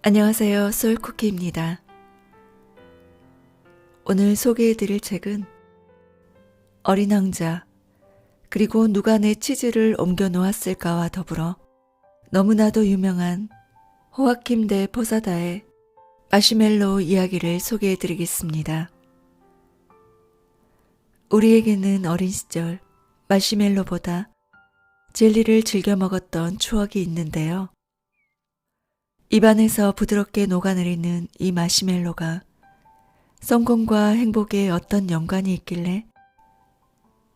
안녕하세요. 솔쿠키입니다. 오늘 소개해드릴 책은 어린 왕자, 그리고 누가 내 치즈를 옮겨 놓았을까와 더불어 너무나도 유명한 호아킴 데 포사다의 마시멜로 이야기를 소개해드리겠습니다. 우리에게는 어린 시절 마시멜로보다 젤리를 즐겨 먹었던 추억이 있는데요. 입안에서 부드럽게 녹아내리는 이 마시멜로가 성공과 행복에 어떤 연관이 있길래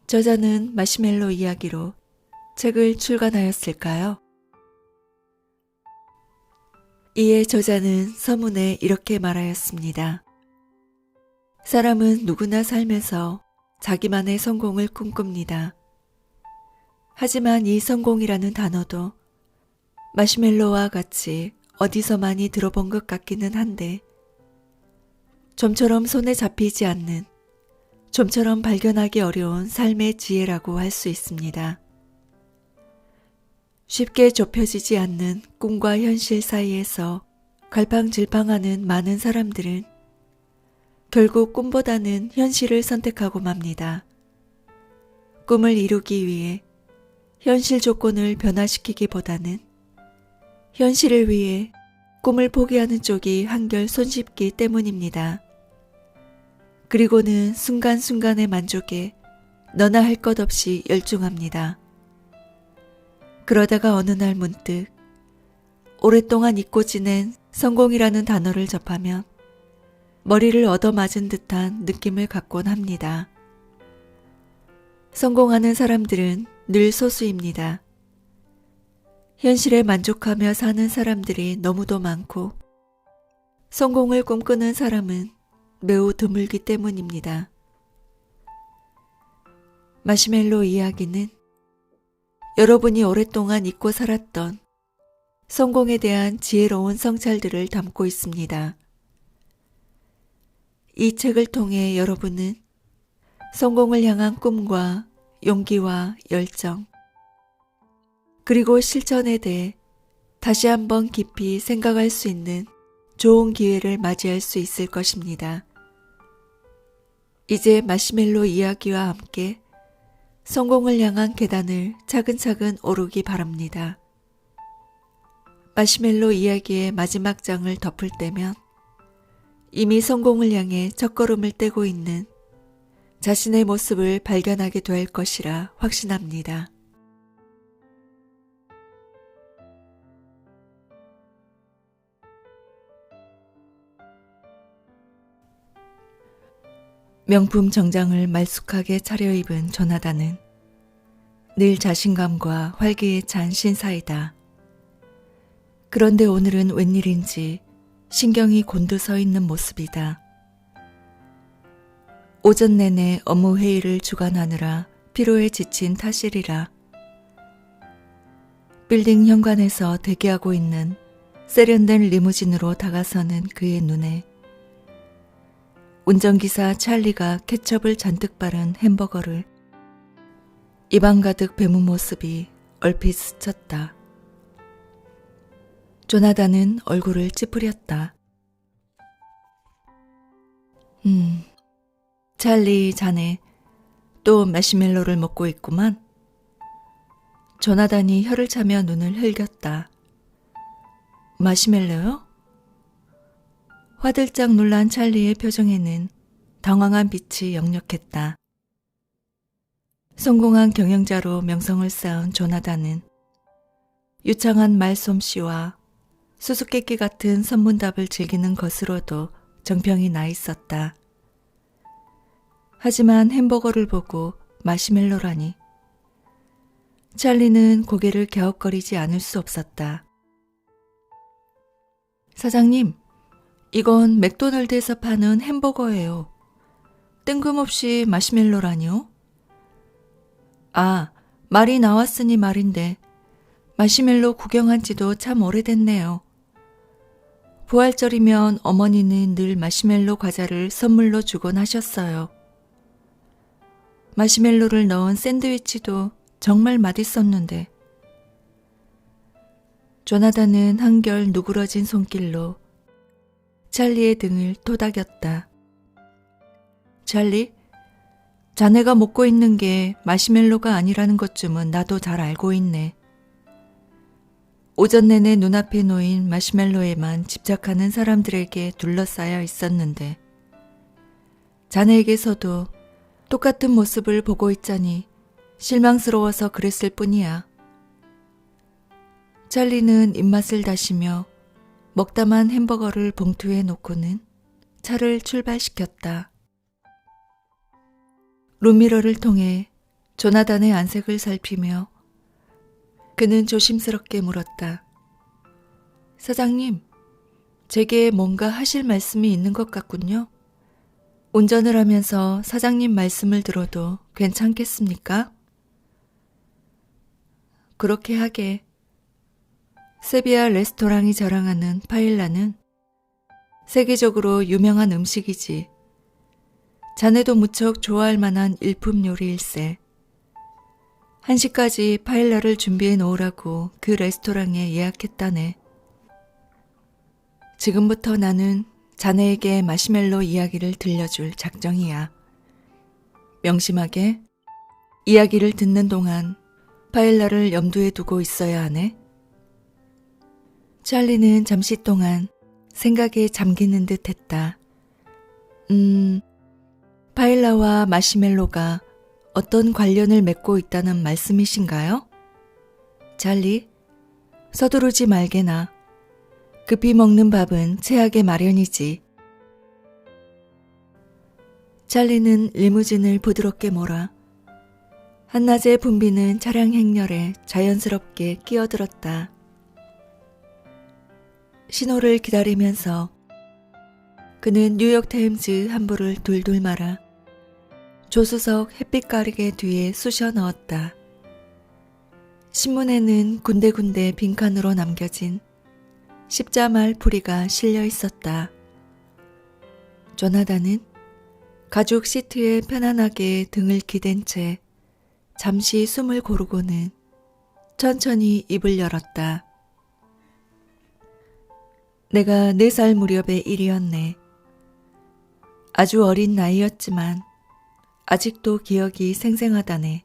저자는 마시멜로 이야기로 책을 출간하였을까요? 이에 저자는 서문에 이렇게 말하였습니다. 사람은 누구나 살면서 자기만의 성공을 꿈꿉니다. 하지만 이 성공이라는 단어도 마시멜로와 같이 어디서 많이 들어본 것 같기는 한데 좀처럼 손에 잡히지 않는, 좀처럼 발견하기 어려운 삶의 지혜라고 할 수 있습니다. 쉽게 좁혀지지 않는 꿈과 현실 사이에서 갈팡질팡하는 많은 사람들은 결국 꿈보다는 현실을 선택하고 맙니다. 꿈을 이루기 위해 현실 조건을 변화시키기보다는 현실을 위해 꿈을 포기하는 쪽이 한결 손쉽기 때문입니다. 그리고는 순간순간의 만족에 너나 할 것 없이 열중합니다. 그러다가 어느 날 문득 오랫동안 잊고 지낸 성공이라는 단어를 접하면 머리를 얻어맞은 듯한 느낌을 갖곤 합니다. 성공하는 사람들은 늘 소수입니다. 현실에 만족하며 사는 사람들이 너무도 많고 성공을 꿈꾸는 사람은 매우 드물기 때문입니다. 마시멜로 이야기는 여러분이 오랫동안 잊고 살았던 성공에 대한 지혜로운 성찰들을 담고 있습니다. 이 책을 통해 여러분은 성공을 향한 꿈과 용기와 열정, 그리고 실천에 대해 다시 한번 깊이 생각할 수 있는 좋은 기회를 맞이할 수 있을 것입니다. 이제 마시멜로 이야기와 함께 성공을 향한 계단을 차근차근 오르기 바랍니다. 마시멜로 이야기의 마지막 장을 덮을 때면 이미 성공을 향해 첫걸음을 떼고 있는 자신의 모습을 발견하게 될 것이라 확신합니다. 명품 정장을 말쑥하게 차려입은 조나단은 늘 자신감과 활기에 찬 신사이다. 그런데 오늘은 웬일인지 신경이 곤두서 있는 모습이다. 오전 내내 업무 회의를 주관하느라 피로에 지친 탓이리라. 빌딩 현관에서 대기하고 있는 세련된 리무진으로 다가서는 그의 눈에 운전기사 찰리가 케첩을 잔뜩 바른 햄버거를 입안 가득 베문 모습이 얼핏 스쳤다. 조나단은 얼굴을 찌푸렸다. 찰리 자네 또 마시멜로를 먹고 있구만. 조나단이 혀를 차며 눈을 흘겼다. 마시멜로요? 화들짝 놀란 찰리의 표정에는 당황한 빛이 역력했다. 성공한 경영자로 명성을 쌓은 조나단은 유창한 말솜씨와 수수께끼 같은 선문답을 즐기는 것으로도 정평이 나 있었다. 하지만 햄버거를 보고 마시멜로라니. 찰리는 고개를 갸웃거리지 않을 수 없었다. 사장님, 이건 맥도날드에서 파는 햄버거예요. 뜬금없이 마시멜로라니요? 아, 말이 나왔으니 말인데 마시멜로 구경한 지도 참 오래됐네요. 부활절이면 어머니는 늘 마시멜로 과자를 선물로 주곤 하셨어요. 마시멜로를 넣은 샌드위치도 정말 맛있었는데. 조나단은 한결 누그러진 손길로 찰리의 등을 토닥였다. 찰리, 자네가 먹고 있는 게 마시멜로가 아니라는 것쯤은 나도 잘 알고 있네. 오전 내내 눈앞에 놓인 마시멜로에만 집착하는 사람들에게 둘러싸여 있었는데 자네에게서도 똑같은 모습을 보고 있자니 실망스러워서 그랬을 뿐이야. 찰리는 입맛을 다시며 먹다만 햄버거를 봉투에 놓고는 차를 출발시켰다. 룸미러를 통해 조나단의 안색을 살피며 그는 조심스럽게 물었다. 사장님, 제게 뭔가 하실 말씀이 있는 것 같군요. 운전을 하면서 사장님 말씀을 들어도 괜찮겠습니까? 그렇게 하게. 세비야 레스토랑이 자랑하는 파엘라는 세계적으로 유명한 음식이지. 자네도 무척 좋아할 만한 일품 요리일세. 한시까지 파엘라를 준비해 놓으라고 그 레스토랑에 예약했다네. 지금부터 나는 자네에게 마시멜로 이야기를 들려줄 작정이야. 명심하게 이야기를 듣는 동안 파엘라를 염두에 두고 있어야 하네. 찰리는 잠시 동안 생각에 잠기는 듯 했다. 파엘라와 마시멜로가 어떤 관련을 맺고 있다는 말씀이신가요? 찰리, 서두르지 말게나. 급히 먹는 밥은 체하게 마련이지. 찰리는 리무진을 부드럽게 몰아 한낮에 붐비는 차량 행렬에 자연스럽게 끼어들었다. 신호를 기다리면서 그는 뉴욕타임즈 한 부를 둘둘 말아 조수석 햇빛 가리개 뒤에 쑤셔 넣었다. 신문에는 군데군데 빈칸으로 남겨진 십자말 풀이가 실려 있었다. 조나단은 가죽 시트에 편안하게 등을 기댄 채 잠시 숨을 고르고는 천천히 입을 열었다. 내가 4살 무렵의 일이었네. 아주 어린 나이였지만 아직도 기억이 생생하다네.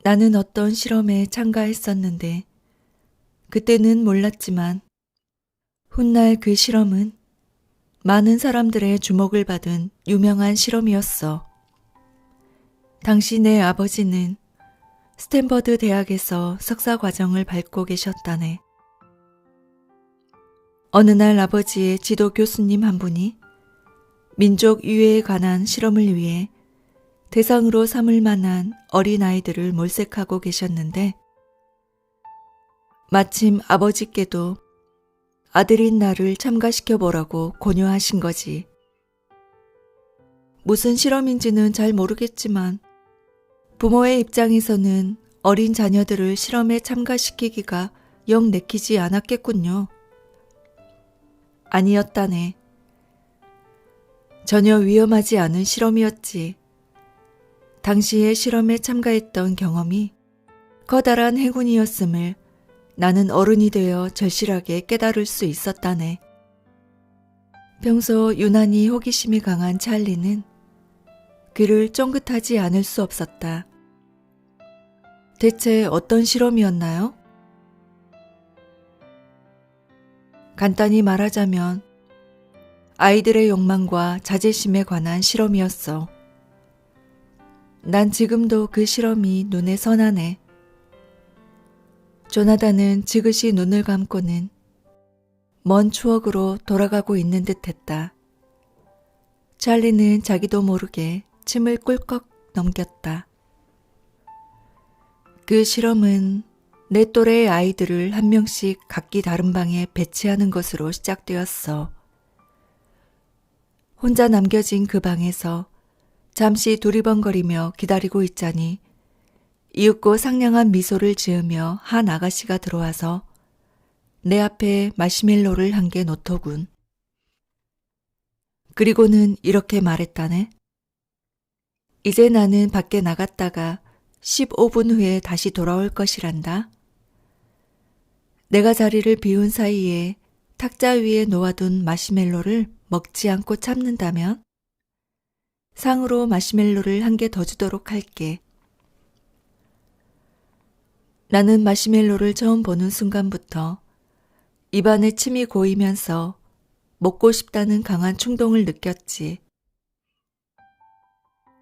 나는 어떤 실험에 참가했었는데 그때는 몰랐지만 훗날 그 실험은 많은 사람들의 주목을 받은 유명한 실험이었어. 당시 내 아버지는 스탠퍼드 대학에서 석사 과정을 밟고 계셨다네. 어느 날 아버지의 지도 교수님 한 분이 민족 유해에 관한 실험을 위해 대상으로 삼을 만한 어린아이들을 몰색하고 계셨는데 마침 아버지께도 아들인 나를 참가시켜보라고 권유하신 거지. 무슨 실험인지는 잘 모르겠지만 부모의 입장에서는 어린 자녀들을 실험에 참가시키기가 영 내키지 않았겠군요. 아니었다네. 전혀 위험하지 않은 실험이었지. 당시에 실험에 참가했던 경험이 커다란 행운이었음을 나는 어른이 되어 절실하게 깨달을 수 있었다네. 평소 유난히 호기심이 강한 찰리는 그를 쫑긋하지 않을 수 없었다. 대체 어떤 실험이었나요? 간단히 말하자면 아이들의 욕망과 자제심에 관한 실험이었어. 난 지금도 그 실험이 눈에 선하네. 조나단은 지그시 눈을 감고는 먼 추억으로 돌아가고 있는 듯 했다. 찰리는 자기도 모르게 침을 꿀꺽 넘겼다. 그 실험은 내 또래의 아이들을 한 명씩 각기 다른 방에 배치하는 것으로 시작되었어. 혼자 남겨진 그 방에서 잠시 두리번거리며 기다리고 있자니 이윽고 상냥한 미소를 지으며 한 아가씨가 들어와서 내 앞에 마시멜로를 한 개 놓더군. 그리고는 이렇게 말했다네. 이제 나는 밖에 나갔다가 15분 후에 다시 돌아올 것이란다. 내가 자리를 비운 사이에 탁자 위에 놓아둔 마시멜로를 먹지 않고 참는다면 상으로 마시멜로를 한 개 더 주도록 할게. 나는 마시멜로를 처음 보는 순간부터 입안에 침이 고이면서 먹고 싶다는 강한 충동을 느꼈지.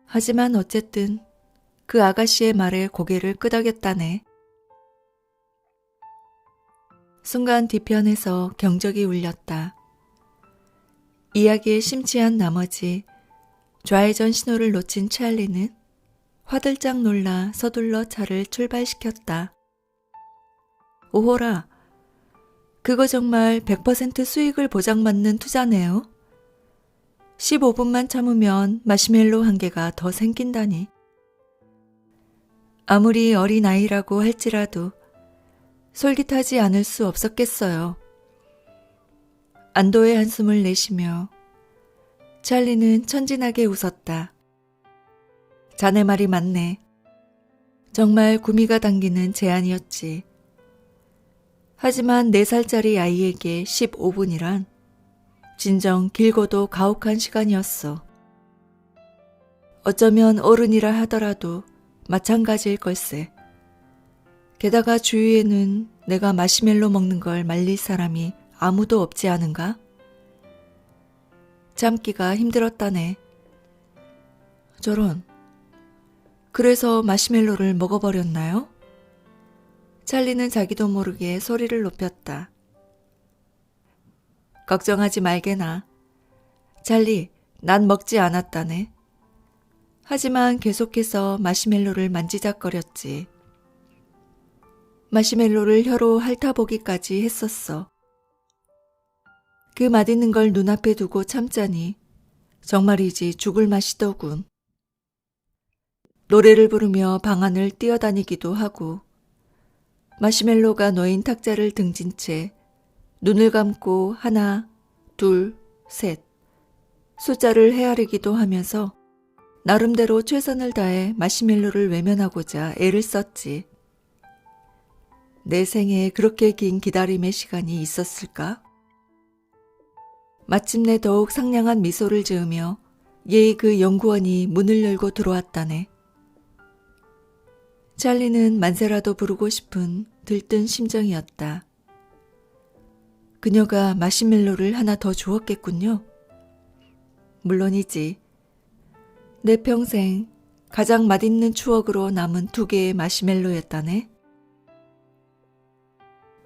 하지만 어쨌든 그 아가씨의 말에 고개를 끄덕였다네. 순간 뒤편에서 경적이 울렸다. 이야기에 심취한 나머지 좌회전 신호를 놓친 찰리는 화들짝 놀라 서둘러 차를 출발시켰다. 오호라, 그거 정말 100% 수익을 보장받는 투자네요. 15분만 참으면 마시멜로 한 개가 더 생긴다니. 아무리 어린아이라고 할지라도 솔깃하지 않을 수 없었겠어요. 안도의 한숨을 내쉬며 찰리는 천진하게 웃었다. 자네 말이 맞네. 정말 구미가 당기는 제안이었지. 하지만 4살짜리 아이에게 15분이란 진정 길고도 가혹한 시간이었어. 어쩌면 어른이라 하더라도 마찬가지일 걸세. 게다가 주위에는 내가 마시멜로 먹는 걸 말릴 사람이 아무도 없지 않은가? 참기가 힘들었다네. 저런. 그래서 마시멜로를 먹어버렸나요? 찰리는 자기도 모르게 소리를 높였다. 걱정하지 말게나. 찰리, 난 먹지 않았다네. 하지만 계속해서 마시멜로를 만지작거렸지. 마시멜로를 혀로 핥아보기까지 했었어. 그 맛있는 걸 눈앞에 두고 참자니 정말이지 죽을 맛이더군. 노래를 부르며 방 안을 뛰어다니기도 하고 마시멜로가 놓인 탁자를 등진 채 눈을 감고 하나, 둘, 셋 숫자를 헤아리기도 하면서 나름대로 최선을 다해 마시멜로를 외면하고자 애를 썼지. 내 생에 그렇게 긴 기다림의 시간이 있었을까? 마침내 더욱 상냥한 미소를 지으며 예의 그 연구원이 문을 열고 들어왔다네. 찰리는 만세라도 부르고 싶은 들뜬 심정이었다. 그녀가 마시멜로를 하나 더 주었겠군요. 물론이지. 내 평생 가장 맛있는 추억으로 남은 2개의 마시멜로였다네.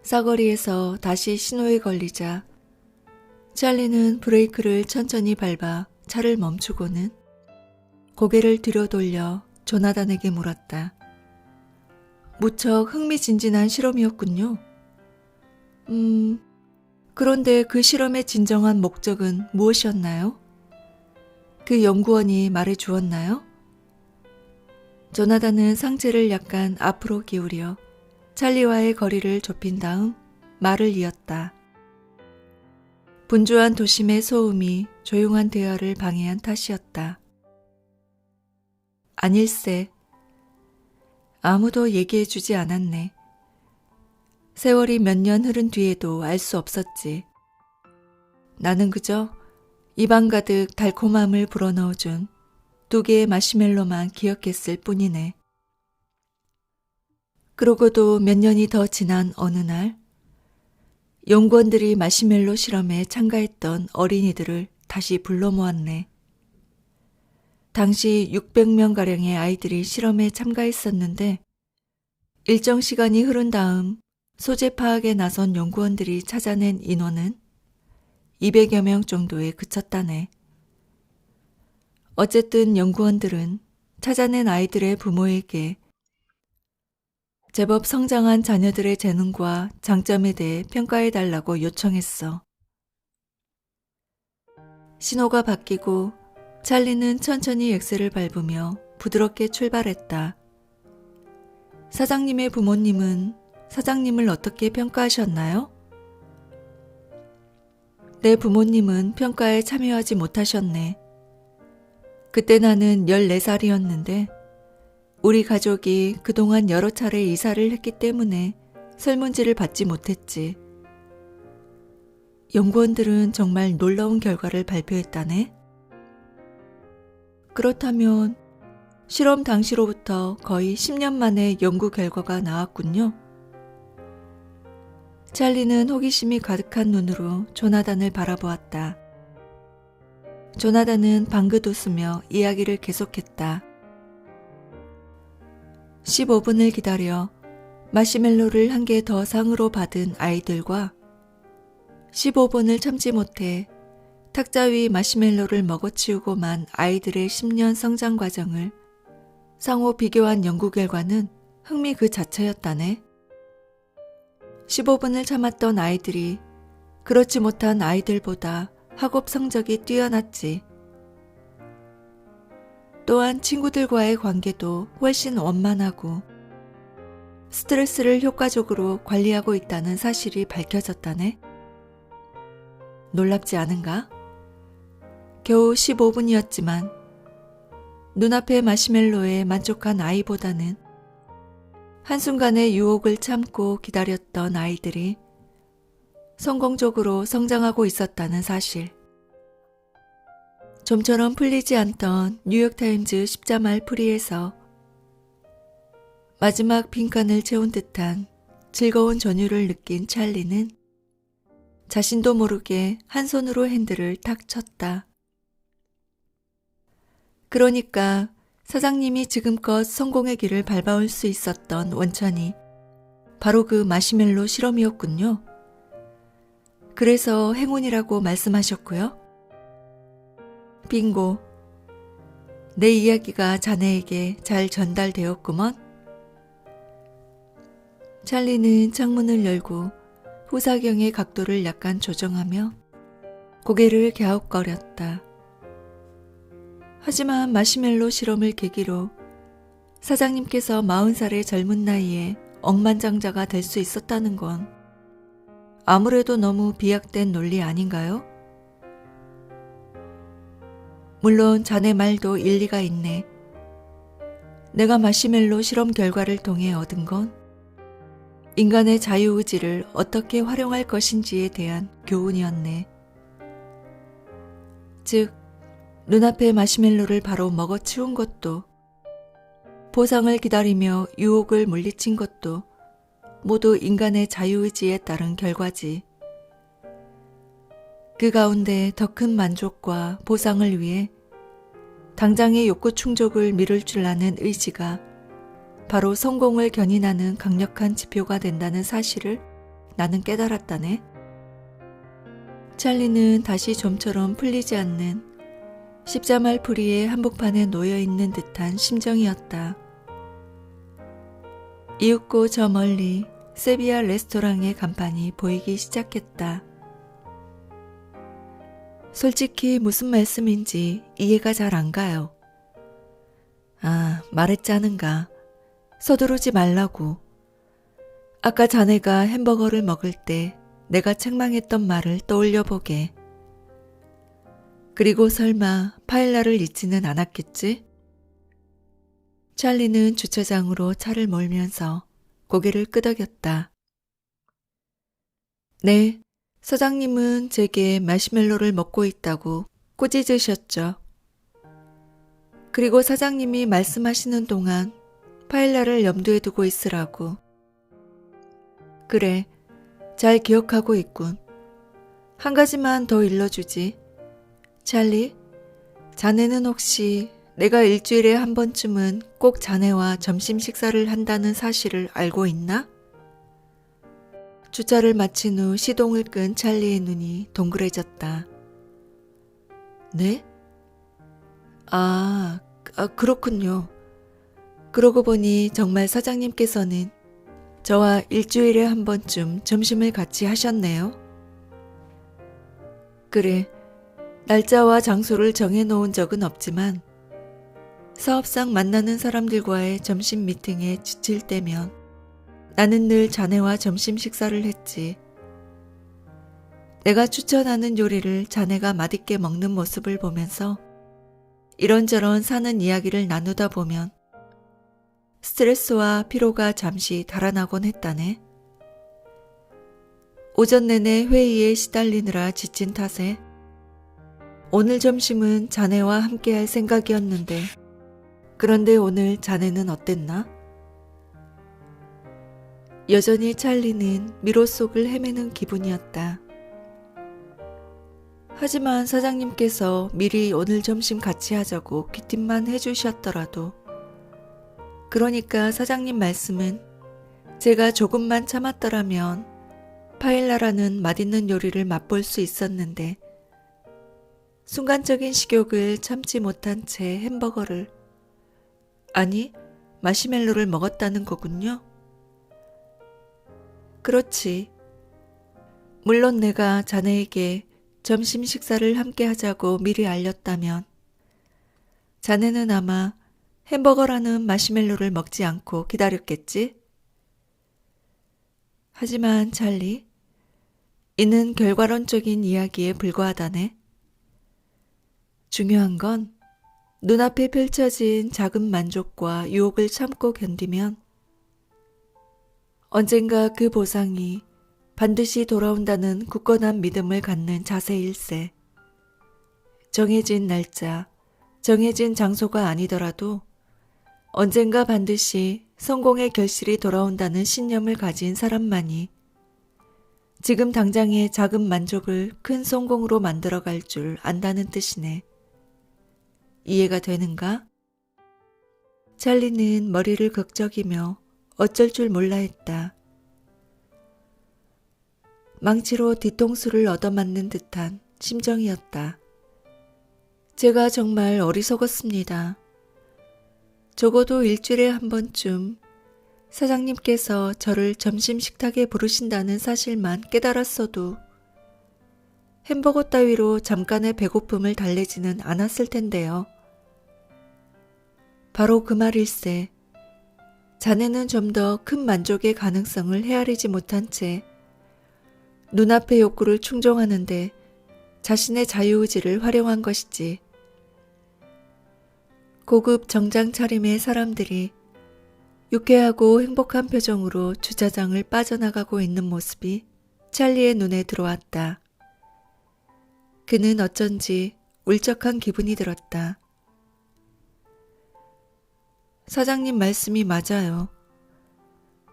사거리에서 다시 신호에 걸리자 찰리는 브레이크를 천천히 밟아 차를 멈추고는 고개를 뒤로 돌려 조나단에게 물었다. 무척 흥미진진한 실험이었군요. 그런데 그 실험의 진정한 목적은 무엇이었나요? 그 연구원이 말해 주었나요? 조나단은 상체를 약간 앞으로 기울여 찰리와의 거리를 좁힌 다음 말을 이었다. 분주한 도심의 소음이 조용한 대화를 방해한 탓이었다. 아닐세. 아무도 얘기해주지 않았네. 세월이 몇 년 흐른 뒤에도 알 수 없었지. 나는 그저 입안 가득 달콤함을 불어넣어준 2개의 마시멜로만 기억했을 뿐이네. 그러고도 몇 년이 더 지난 어느 날 연구원들이 마시멜로 실험에 참가했던 어린이들을 다시 불러 모았네. 당시 600명가량의 아이들이 실험에 참가했었는데 일정 시간이 흐른 다음 소재 파악에 나선 연구원들이 찾아낸 인원은 200여 명 정도에 그쳤다네. 어쨌든 연구원들은 찾아낸 아이들의 부모에게 제법 성장한 자녀들의 재능과 장점에 대해 평가해달라고 요청했어. 신호가 바뀌고 찰리는 천천히 엑셀을 밟으며 부드럽게 출발했다. 사장님의 부모님은 사장님을 어떻게 평가하셨나요? 내 부모님은 평가에 참여하지 못하셨네. 그때 나는 14살이었는데 우리 가족이 그동안 여러 차례 이사를 했기 때문에 설문지를 받지 못했지. 연구원들은 정말 놀라운 결과를 발표했다네. 그렇다면 실험 당시로부터 거의 10년 만에 연구 결과가 나왔군요. 찰리는 호기심이 가득한 눈으로 조나단을 바라보았다. 조나단은 방긋 웃으며 이야기를 계속했다. 15분을 기다려 마시멜로를 한 개 더 상으로 받은 아이들과 15분을 참지 못해 탁자 위 마시멜로를 먹어치우고 만 아이들의 10년 성장 과정을 상호 비교한 연구 결과는 흥미 그 자체였다네. 15분을 참았던 아이들이 그렇지 못한 아이들보다 학업 성적이 뛰어났지. 또한 친구들과의 관계도 훨씬 원만하고 스트레스를 효과적으로 관리하고 있다는 사실이 밝혀졌다네. 놀랍지 않은가? 겨우 15분이었지만 눈앞의 마시멜로에 만족한 아이보다는 한순간의 유혹을 참고 기다렸던 아이들이 성공적으로 성장하고 있었다는 사실. 좀처럼 풀리지 않던 뉴욕타임즈 십자말 풀이에서 마지막 빈칸을 채운 듯한 즐거운 전율을 느낀 찰리는 자신도 모르게 한 손으로 핸들을 탁 쳤다. 그러니까 사장님이 지금껏 성공의 길을 밟아올 수 있었던 원천이 바로 그 마시멜로 실험이었군요. 그래서 행운이라고 말씀하셨고요. 빙고. 내 이야기가 자네에게 잘 전달되었구먼. 찰리는 창문을 열고 후사경의 각도를 약간 조정하며 고개를 갸웃거렸다. 하지만 마시멜로 실험을 계기로 사장님께서 40살의 젊은 나이에 억만장자가 될 수 있었다는 건 아무래도 너무 비약된 논리 아닌가요? 물론 자네 말도 일리가 있네. 내가 마시멜로 실험 결과를 통해 얻은 건 인간의 자유의지를 어떻게 활용할 것인지에 대한 교훈이었네. 즉, 눈앞의 마시멜로를 바로 먹어치운 것도, 보상을 기다리며 유혹을 물리친 것도 모두 인간의 자유의지에 따른 결과지. 그 가운데 더 큰 만족과 보상을 위해 당장의 욕구 충족을 미룰 줄 아는 의지가 바로 성공을 견인하는 강력한 지표가 된다는 사실을 나는 깨달았다네. 찰리는 다시 좀처럼 풀리지 않는 십자말 풀이의 한복판에 놓여있는 듯한 심정이었다. 이윽고 저 멀리 세비야 레스토랑의 간판이 보이기 시작했다. 솔직히 무슨 말씀인지 이해가 잘 안 가요. 아, 말했자는가. 서두르지 말라고. 아까 자네가 햄버거를 먹을 때 내가 책망했던 말을 떠올려 보게. 그리고 설마 파일라를 잊지는 않았겠지? 찰리는 주차장으로 차를 몰면서 고개를 끄덕였다. 네, 사장님은 제게 마시멜로를 먹고 있다고 꾸짖으셨죠. 그리고 사장님이 말씀하시는 동안 파일라를 염두에 두고 있으라고. 그래, 잘 기억하고 있군. 한 가지만 더 일러주지. 찰리, 자네는 혹시 내가 일주일에 한 번쯤은 꼭 자네와 점심 식사를 한다는 사실을 알고 있나? 주차를 마친 후 시동을 끈 찰리의 눈이 동그래졌다. 네? 그렇군요. 그러고 보니 정말 사장님께서는 저와 일주일에 한 번쯤 점심을 같이 하셨네요. 그래, 날짜와 장소를 정해놓은 적은 없지만 사업상 만나는 사람들과의 점심 미팅에 지칠 때면 나는 늘 자네와 점심 식사를 했지. 내가 추천하는 요리를 자네가 맛있게 먹는 모습을 보면서 이런저런 사는 이야기를 나누다 보면 스트레스와 피로가 잠시 달아나곤 했다네. 오전 내내 회의에 시달리느라 지친 탓에 오늘 점심은 자네와 함께할 생각이었는데 그런데 오늘 자네는 어땠나? 여전히 찰리는 미로 속을 헤매는 기분이었다. 하지만 사장님께서 미리 오늘 점심 같이 하자고 귀띔만 해주셨더라도 그러니까 사장님 말씀은 제가 조금만 참았더라면 파일라라는 맛있는 요리를 맛볼 수 있었는데 순간적인 식욕을 참지 못한 채 햄버거를 아니 마시멜로를 먹었다는 거군요. 그렇지. 물론 내가 자네에게 점심 식사를 함께 하자고 미리 알렸다면 자네는 아마 햄버거라는 마시멜로를 먹지 않고 기다렸겠지? 하지만 찰리, 이는 결과론적인 이야기에 불과하다네. 중요한 건 눈앞에 펼쳐진 작은 만족과 유혹을 참고 견디면 언젠가 그 보상이 반드시 돌아온다는 굳건한 믿음을 갖는 자세일세. 정해진 날짜, 정해진 장소가 아니더라도 언젠가 반드시 성공의 결실이 돌아온다는 신념을 가진 사람만이 지금 당장의 작은 만족을 큰 성공으로 만들어갈 줄 안다는 뜻이네. 이해가 되는가? 찰리는 머리를 극적이며 어쩔 줄 몰라 했다. 망치로 뒤통수를 얻어맞는 듯한 심정이었다. 제가 정말 어리석었습니다. 적어도 일주일에 한 번쯤 사장님께서 저를 점심 식탁에 부르신다는 사실만 깨달았어도 햄버거 따위로 잠깐의 배고픔을 달래지는 않았을 텐데요. 바로 그 말일세. 자네는 좀 더 큰 만족의 가능성을 헤아리지 못한 채 눈앞의 욕구를 충족하는데 자신의 자유의지를 활용한 것이지. 고급 정장 차림의 사람들이 유쾌하고 행복한 표정으로 주차장을 빠져나가고 있는 모습이 찰리의 눈에 들어왔다. 그는 어쩐지 울적한 기분이 들었다. 사장님 말씀이 맞아요.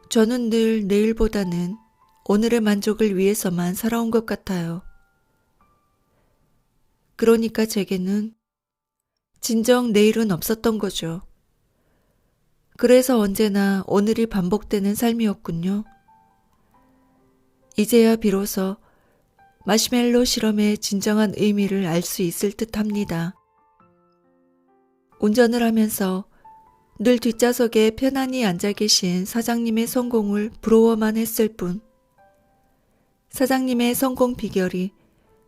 저는 늘 내일보다는 오늘의 만족을 위해서만 살아온 것 같아요. 그러니까 제게는 진정 내일은 없었던 거죠. 그래서 언제나 오늘이 반복되는 삶이었군요. 이제야 비로소 마시멜로 실험의 진정한 의미를 알 수 있을 듯 합니다. 운전을 하면서 늘 뒷좌석에 편안히 앉아 계신 사장님의 성공을 부러워만 했을 뿐 사장님의 성공 비결이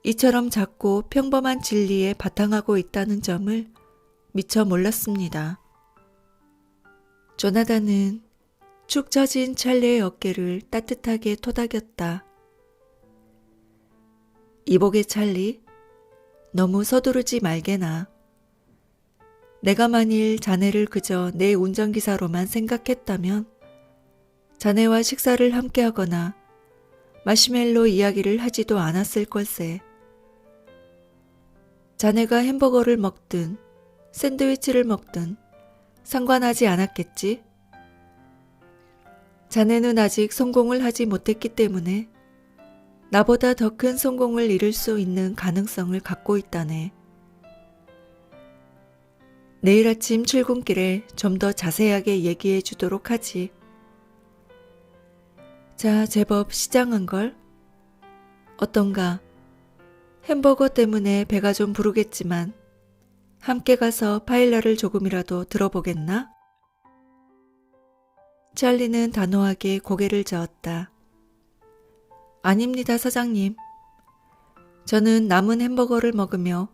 이처럼 작고 평범한 진리에 바탕하고 있다는 점을 미처 몰랐습니다. 조나단은 축 처진 찰리의 어깨를 따뜻하게 토닥였다. 이보게 찰리, 너무 서두르지 말게나. 내가 만일 자네를 그저 내 운전기사로만 생각했다면 자네와 식사를 함께하거나 마시멜로 이야기를 하지도 않았을 걸세. 자네가 햄버거를 먹든 샌드위치를 먹든 상관하지 않았겠지? 자네는 아직 성공을 하지 못했기 때문에 나보다 더 큰 성공을 이룰 수 있는 가능성을 갖고 있다네. 내일 아침 출근길에 좀 더 자세하게 얘기해 주도록 하지. 자, 제법 시장한걸? 어떤가? 햄버거 때문에 배가 좀 부르겠지만 함께 가서 파일라를 조금이라도 들어보겠나? 찰리는 단호하게 고개를 저었다. 아닙니다, 사장님. 저는 남은 햄버거를 먹으며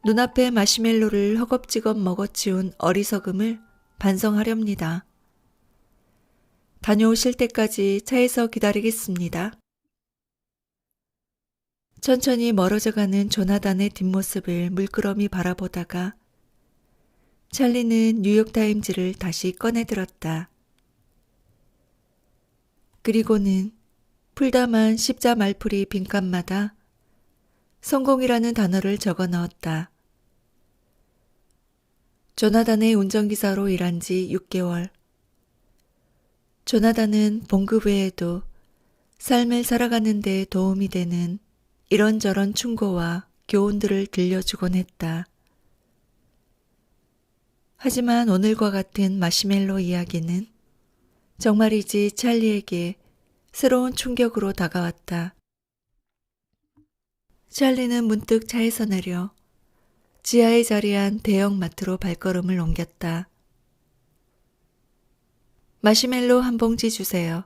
눈앞에 마시멜로를 허겁지겁 먹어치운 어리석음을 반성하렵니다. 다녀오실 때까지 차에서 기다리겠습니다. 천천히 멀어져가는 조나단의 뒷모습을 물끄러미 바라보다가 찰리는 뉴욕타임즈를 다시 꺼내들었다. 그리고는 풀다만 십자 말풀이 빈칸마다 성공이라는 단어를 적어 넣었다. 조나단의 운전기사로 일한 지 6개월. 조나단은 봉급 외에도 삶을 살아가는 데 도움이 되는 이런저런 충고와 교훈들을 들려주곤 했다. 하지만 오늘과 같은 마시멜로 이야기는 정말이지 찰리에게 새로운 충격으로 다가왔다. 찰리는 문득 차에서 내려 지하에 자리한 대형 마트로 발걸음을 옮겼다. 마시멜로 한 봉지 주세요.